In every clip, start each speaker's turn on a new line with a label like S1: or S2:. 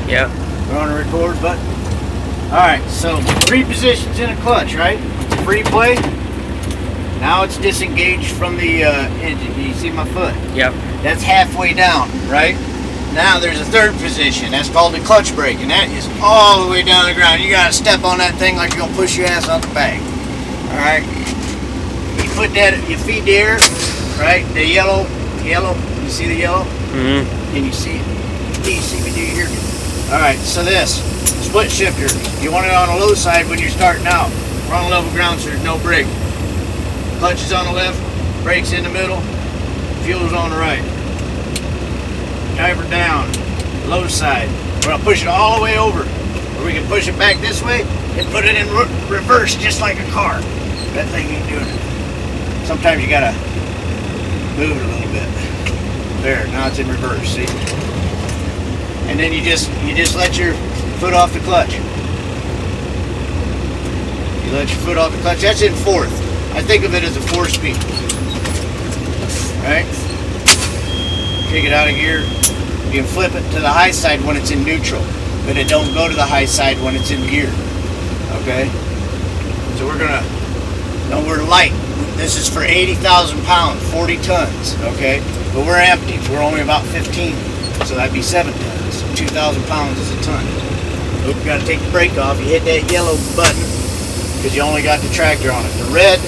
S1: Yeah.
S2: We're on the record button. Alright, so 3 positions in a clutch, right? It's free play. Now it's disengaged from the engine. You see my foot?
S1: Yep.
S2: That's halfway down, right? Now there's a 3rd position. That's called the clutch brake, and that is all the way down the ground. You gotta step on that thing like you're gonna push your ass out the bag. Alright? You put that, you feed the air, right? The yellow, you see the yellow?
S1: Mm-hmm.
S2: Can you see it? Can you see me? Do you hear me? Alright, so this, split shifter. You want it on the low side when you're starting out. We're on level ground, so there's no brake. Clutch is on the left, brakes in the middle, fuel's on the right. Driver down, low side. We're gonna push it all the way over. Or we can push it back this way and put it in reverse just like a car. That thing ain't doing it. Sometimes you gotta move it a little bit. There, now it's in reverse, see? And then you just let your foot off the clutch. You let your foot off the clutch. That's in 4th. I think of it as a 4-speed. Right? Take it out of gear. You can flip it to the high side when it's in neutral, but it don't go to the high side when it's in gear. Okay? So we're light. This is for 80,000 pounds, 40 tons. Okay? But we're empty. We're only about 15. So that'd be 7 tons. 2,000 pounds is a ton. Oop, you gotta take the brake off. You hit that yellow button because you only got the tractor on it. The red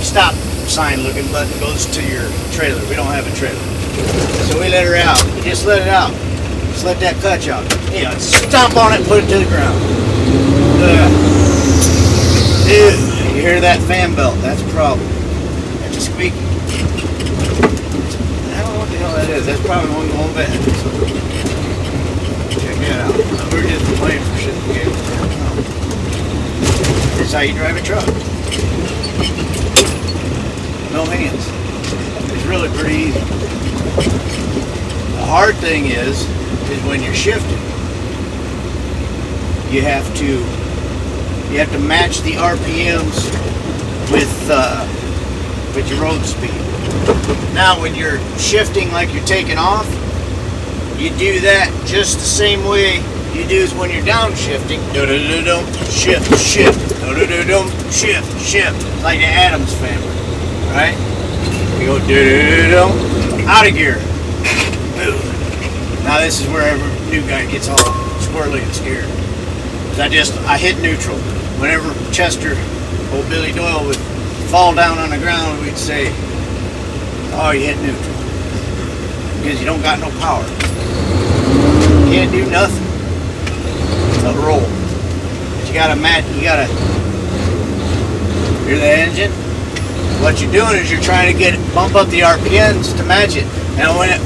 S2: stop sign looking button goes to your trailer. We don't have a trailer. So we let her out. You just let it out. Just let that clutch out. You know, stomp on it and put it to the ground. Dude, you hear that fan belt? That's a problem. That's a squeaky. I don't know what the hell that is. That's probably one going bad. So check that out. We're just playing for shit. This is how you drive a truck. No hands. It's really pretty easy. The hard thing is when you're shifting, you have to match the RPMs with your road speed. Now, when you're shifting like you're taking off, you do that just the same way you do as when you're downshifting. Shift, shift, shift, shift, like the Addams family. Right? We go out of gear. Move. Now this is where every new guy gets all squirrely and scared. I hit neutral. Whenever Chester, old Billy Doyle, would fall down on the ground, we'd say, "Oh, you hit neutral." Because you don't got no power. You can't do nothing but roll. But you gotta hear the engine. What you're doing is you're trying to bump up the RPMs to match it. Now when a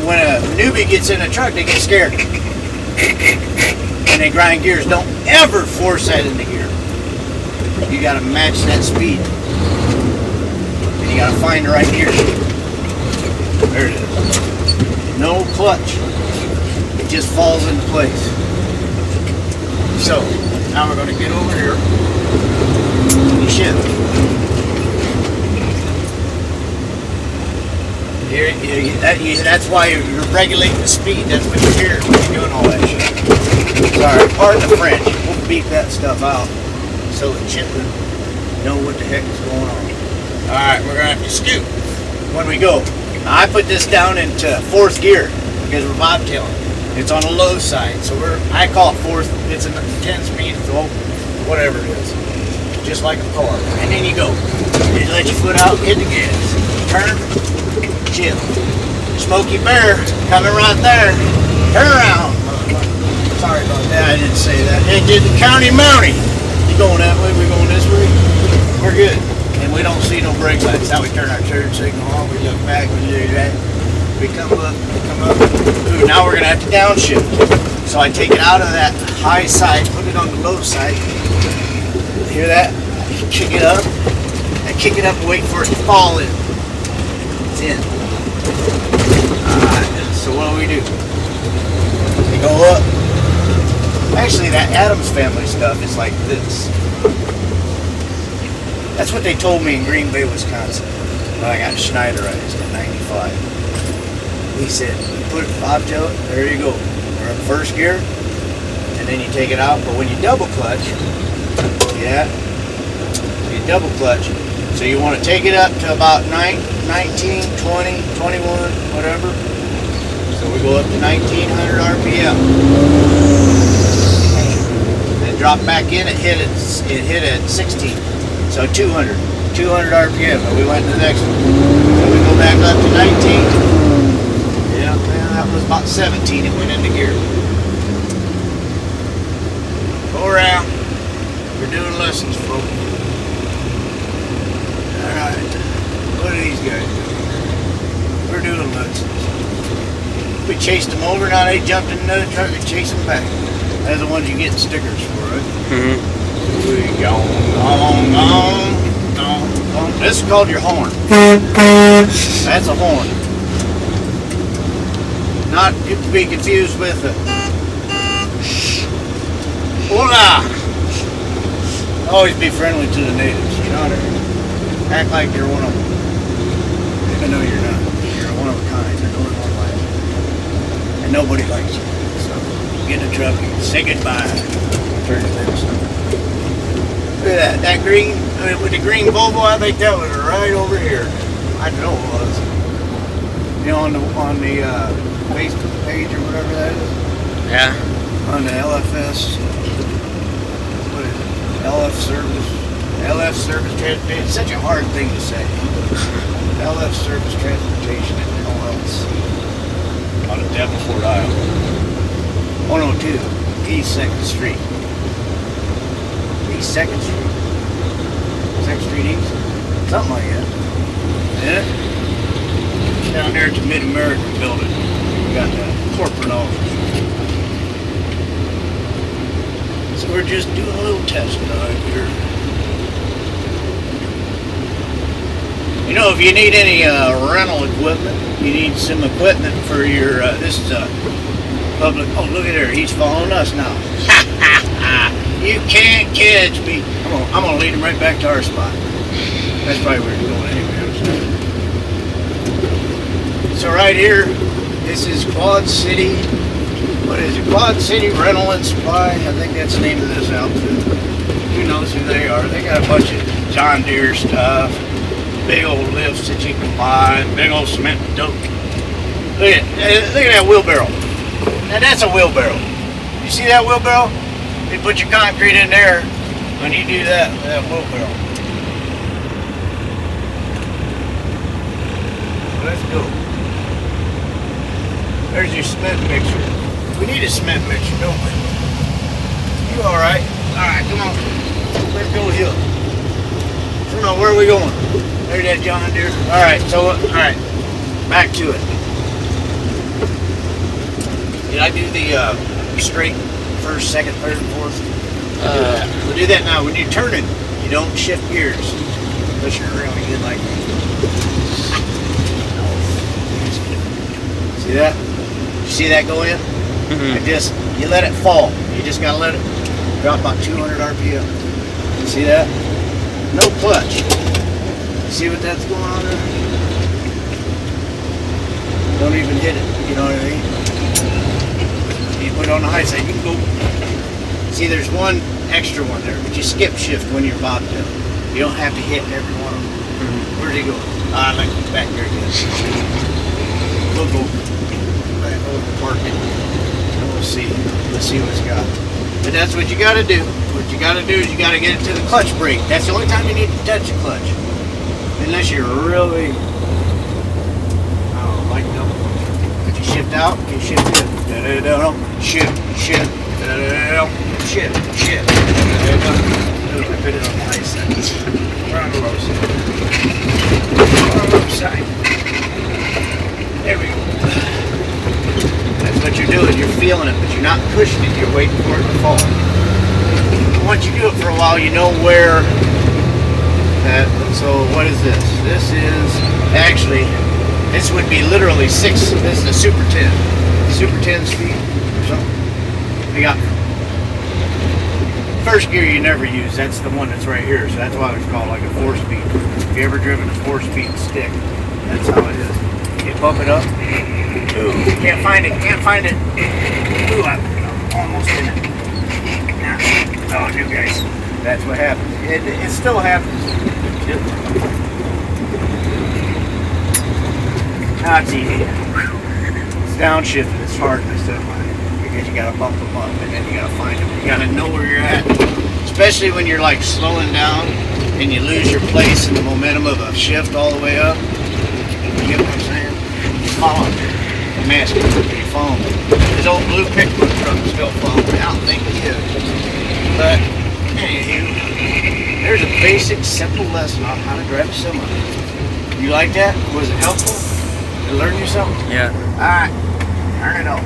S2: newbie gets in a truck, they get scared. And they grind gears. Don't ever force that into gear. You gotta match that speed. And you gotta find the right gear. There it is. No clutch. It just falls into place. So, now we're gonna get over here. You shift. That's why you're regulating the speed. That's what you're hearing when you're doing all that shit. Sorry, pardon the French. We'll beep that stuff out so the children know what the heck is going on. Alright, we're going to have to scoot when we go. Now, I put this down into 4th gear because we're bobtailing. It's on the low side, so I call it 4th. It's a 10-speed, so whatever it is. Just like a car. And then you go. You let your foot out, hit the gas. Turn. Chill. Smokey Bear coming right there. Turn around. Sorry about that. I didn't say that. It did the county mountie. You going that way? We going this way? We're good. And we don't see no brake lights. Now we turn our turn signal on. We look back. We do that. We come up. Ooh, now we're gonna have to downshift. So I take it out of that high side, put it on the low side. Hear that? I kick it up. I kick it up and wait for it to fall in. It's in. Alright, so what do? We go up. Actually, that Addams family stuff is like this. That's what they told me in Green Bay, Wisconsin. When I got Schneiderized in '95. He said, you put it bobtail it, there you go. We're in 1st gear, and then you take it out. But when you double clutch, yeah, you double clutch. So you want to take it up to about 19, 20, 21, whatever. So we go up to 1900 RPM. Then drop back in, it hit at 16. So 200 RPM, and we went to the next one. So we go back up to 19. Yeah, man, that was about 17, it went into gear. Go around. We're doing lessons, folks. Alright, what are these guys doing? We're doing lessons. We chased them over, now they jumped in another truck and chased them back. That's the ones you get stickers for, right? Mm-hmm. We gone. This is called your horn. That's a horn. Not to be confused with a hola. Always be friendly to the natives, you know what I mean? Act like you're one of them. Even though you're not. You're one of a kind. There's only one like you. And nobody likes you. So get in the truck and say goodbye. Turn your lips. Look at that. That green, with the green Volvo, I think that was right over here. I know it was. You know, on the Facebook page or whatever that is? Yeah. On the LFS, what is it? LFService Transportation. It's such a hard thing to say. LFService Transportation LLC. Out of Davenport, Iowa. 102 East 2nd Street. East 2nd Street. 2nd Street East? Something like that. Yeah? Down there at the Mid-American building. We got the corporate office. So we're just doing a little test drive here. You know, if you need any rental equipment, you need some equipment for your, this is a public, oh look at her, he's following us now. You can't catch me. I'm gonna lead him right back to our spot. That's probably where he's going anyway. So right here, this is Quad City. What is it? Quad City Rental and Supply. I think that's the name of this outfit. Who knows who they are? They got a bunch of John Deere stuff. Big old lifts that you can buy. Big old cement dope. Look at that wheelbarrow. Now that's a wheelbarrow. You see that wheelbarrow? You put your concrete in there when you do that with that wheelbarrow. Let's go. There's your cement mixer. We need a cement mixer, don't we? You alright? Alright, come on. Let's go hill. Come on, where are we going? There's that John Deere. Alright, so, alright. Back to it. Did I do the straight first, second, third, and fourth? We'll do that now. When you're turning, you don't shift gears. Unless you're really good like me. See that? You see that go in? Mm-hmm. You let it fall. You just gotta let it drop about 200 RPM. You see that? No clutch. See what that's going on there? Don't even hit it. You know what I mean? You put it on the high side, you can go. See, there's one extra one there, but you skip shift when you're about to. You don't have to hit every one of them. Mm-hmm. Where'd he go? I like back there again. We'll go back over to park it. And we'll see. Let's see what it's got. But that's what you got to do. What you got to do is you got to get it to the clutch brake. That's the only time you need to touch the clutch. Unless you're really, like double. If you shift out, you shift in. Shift, shift, shift, shift. Put it on the high side. Or on the low side. Or on the low side. There we go. That's what you're doing. You're feeling it, but you're not pushing it. You're waiting for it to fall. Once you do it for a while, you know where that. So what is this? This is actually, this would be literally 6. This is a Super 10. Super 10 speed or something. We got first gear you never use. That's the one that's right here. So that's why it's called like a 4-speed. If you ever driven a 4-speed stick, that's how it is. You bump it up. Ooh, can't find it. Can't find it. Ooh, I'm almost in it. Oh, new guys. That's what happens. It still happens. Now it's easy. It's downshifting. It's hard this stuff because you gotta bump them up and then you gotta find them. You gotta know where you're at, especially when you're like slowing down and you lose your place in the momentum of a shift all the way up. You get what I'm saying? Follow the mask. You phone. His old blue pickup truck is still following. I don't think he is. But anywho, there's a basic, simple lesson on how to drive a semi. You like that? Was it helpful? Did you learn you something?
S1: Yeah.
S2: All right. Turn it on.